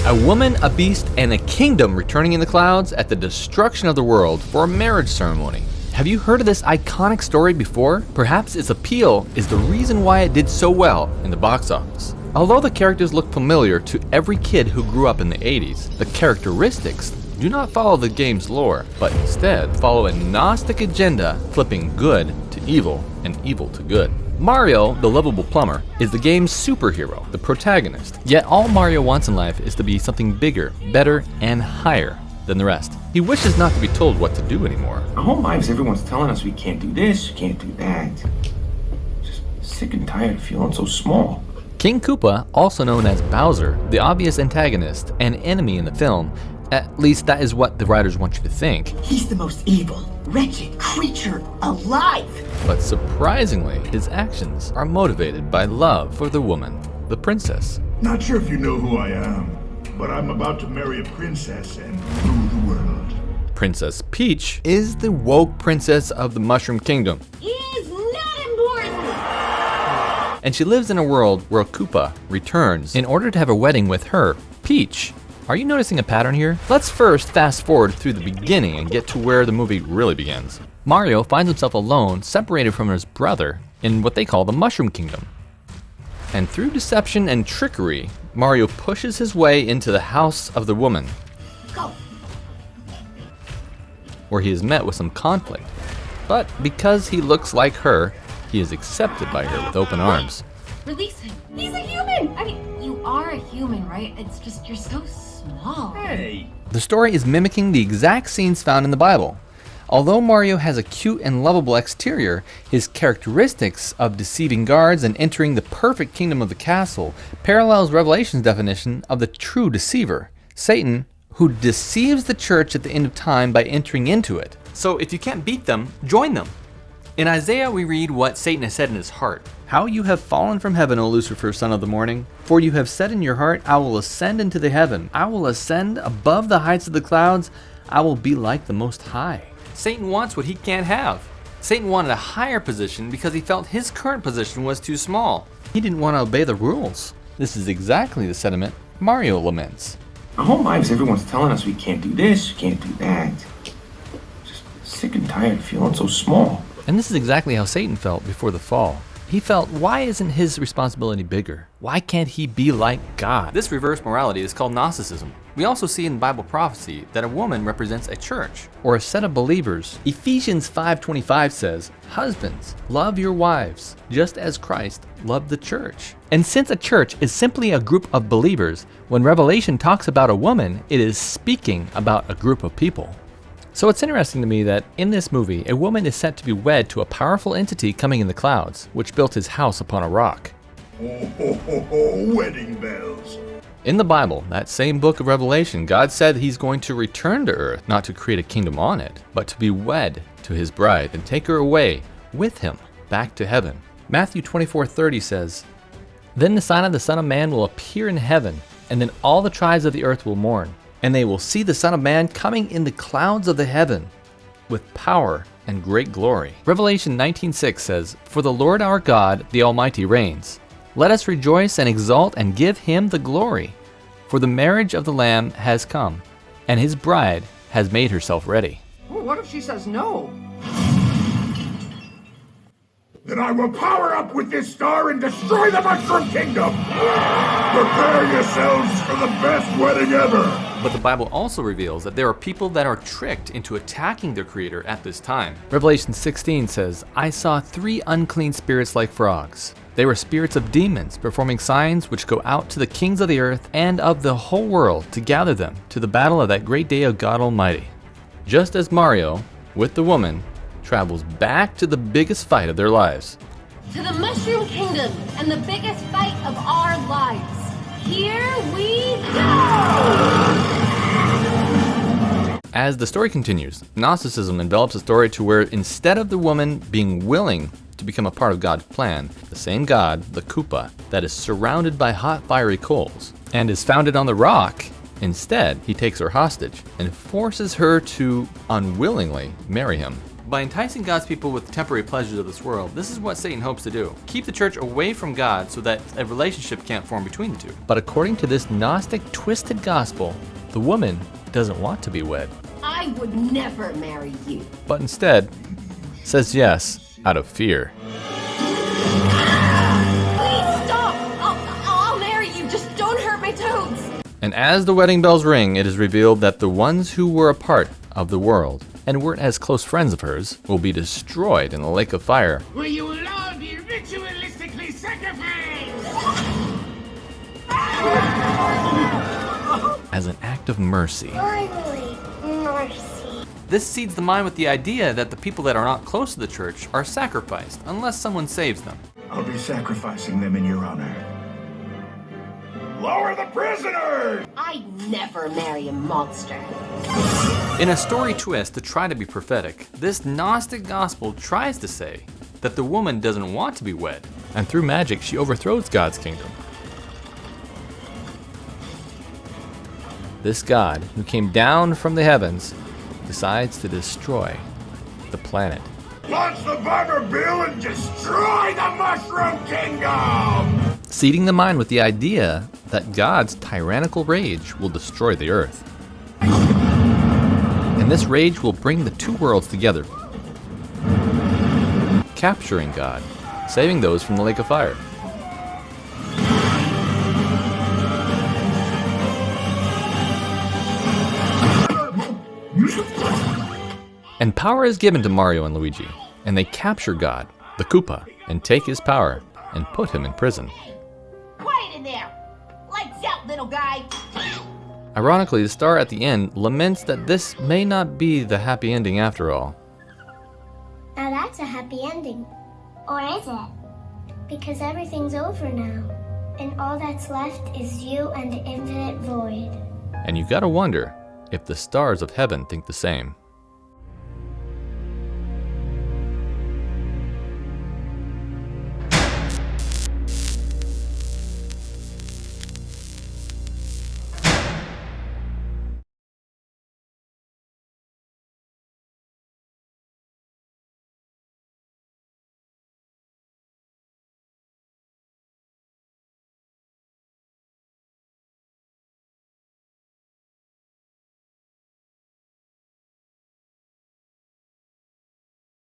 A woman, a beast, and a kingdom returning in the clouds at the destruction of the world for a marriage ceremony. Have you heard of this iconic story before? Perhaps its appeal is the reason why it did so well in the box office. Although the characters look familiar to every kid who grew up in the 80s, the characteristics do not follow the game's lore, but instead follow a Gnostic agenda, flipping good to evil and evil to good. Mario, the lovable plumber, is the game's superhero, the protagonist. Yet all Mario wants in life is to be something bigger, better, and higher than the rest. He wishes not to be told what to do anymore. Our whole lives everyone's telling us we can't do this, can't do that. Just sick and tired of feeling so small. King Koopa, also known as Bowser, the obvious antagonist and enemy in the film, at least that is what the writers want you to think. He's the most evil, wretched creature alive. But surprisingly, his actions are motivated by love for the woman, the princess. Not sure if you know who I am, but I'm about to marry a princess and rule the world. Princess Peach is the woke princess of the Mushroom Kingdom. Is not important. And she lives in a world where Koopa returns in order to have a wedding with her, Peach. Are you noticing a pattern here? Let's first fast forward through the beginning and get to where the movie really begins. Mario finds himself alone, separated from his brother, in what they call the Mushroom Kingdom. And through deception and trickery, Mario pushes his way into the house of the woman, Go. where he is met with some conflict. But because he looks like her, he is accepted by her with open arms. Release him. He's a human. I mean, you are a human, right? It's just you're so small. Hey! The story is mimicking the exact scenes found in the Bible. Although Mario has a cute and lovable exterior, his characteristics of deceiving guards and entering the perfect kingdom of the castle parallels Revelation's definition of the true deceiver, Satan, who deceives the church at the end of time by entering into it. So if you can't beat them, join them. In Isaiah we read what Satan has said in his heart. How you have fallen from heaven, O Lucifer, son of the morning. For you have said in your heart, I will ascend into the heaven. I will ascend above the heights of the clouds. I will be like the Most High. Satan wants what he can't have. Satan wanted a higher position because he felt his current position was too small. He didn't want to obey the rules. This is exactly the sentiment Mario laments. Our whole lives everyone's telling us we can't do this, can't do that. Just sick and tired of feeling so small. And this is exactly how Satan felt before the fall. He felt, why isn't his responsibility bigger? Why can't he be like God? This reverse morality is called Gnosticism. We also see in Bible prophecy that a woman represents a church or a set of believers. Ephesians 5:25 says, husbands, love your wives, just as Christ loved the church. And since a church is simply a group of believers, when Revelation talks about a woman, it is speaking about a group of people. So it's interesting to me that in this movie, a woman is set to be wed to a powerful entity coming in the clouds, which built his house upon a rock. Oh, ho, ho, ho, wedding bells. In the Bible, that same book of Revelation, God said he's going to return to earth, not to create a kingdom on it, but to be wed to his bride and take her away with him back to heaven. Matthew 24:30 says, Then the sign of the Son of Man will appear in heaven, and then all the tribes of the earth will mourn. And they will see the Son of Man coming in the clouds of the heaven with power and great glory. Revelation 19:6 says, For the Lord our God, the Almighty, reigns. Let us rejoice and exult and give him the glory. For the marriage of the Lamb has come, and his bride has made herself ready. Well, what if she says no? Then I will power up with this star and destroy the Mushroom Kingdom! Prepare yourselves for the best wedding ever! But the Bible also reveals that there are people that are tricked into attacking their Creator at this time. Revelation 16 says, I saw 3 unclean spirits like frogs. They were spirits of demons, performing signs which go out to the kings of the earth and of the whole world to gather them to the battle of that great day of God Almighty. Just as Mario, with the woman, travels back to the biggest fight of their lives. To the Mushroom Kingdom and the biggest fight of our lives. Here we go! As the story continues, Gnosticism envelops a story to where instead of the woman being willing to become a part of God's plan, the same God, the Koopa, that is surrounded by hot fiery coals and is founded on the rock, instead he takes her hostage and forces her to unwillingly marry him. By enticing God's people with the temporary pleasures of this world, this is what Satan hopes to do. Keep the church away from God so that a relationship can't form between the two. But according to this Gnostic twisted gospel, the woman doesn't want to be wed. I would never marry you. But instead, says yes out of fear. Please stop! I'll marry you. Just don't hurt my toes. And as the wedding bells ring, it is revealed that the ones who were a part of the world and weren't as close friends of hers will be destroyed in the lake of fire. Will you all be ritualistically sacrificed? As an act of mercy. Finally, mercy. This seeds the mind with the idea that the people that are not close to the church are sacrificed unless someone saves them. I'll be sacrificing them in your honor. Lower the prisoner! I'd never marry a monster. In a story twist to try to be prophetic, this Gnostic gospel tries to say that the woman doesn't want to be wed, and through magic she overthrows God's kingdom. This God, who came down from the heavens, decides to destroy the planet. Launch the barber bill and destroy the Mushroom Kingdom! Seeding the mind with the idea that God's tyrannical rage will destroy the earth. And this rage will bring the two worlds together, capturing God, saving those from the lake of fire. And power is given to Mario and Luigi, and they capture God, the Koopa, and take his power and put him in prison. Quiet in there! Lights out, little guy! Ironically, the star at the end laments that this may not be the happy ending after all. Now that's a happy ending. Or is it? Because everything's over now, and all that's left is you and the infinite void. And you gotta wonder if the stars of heaven think the same.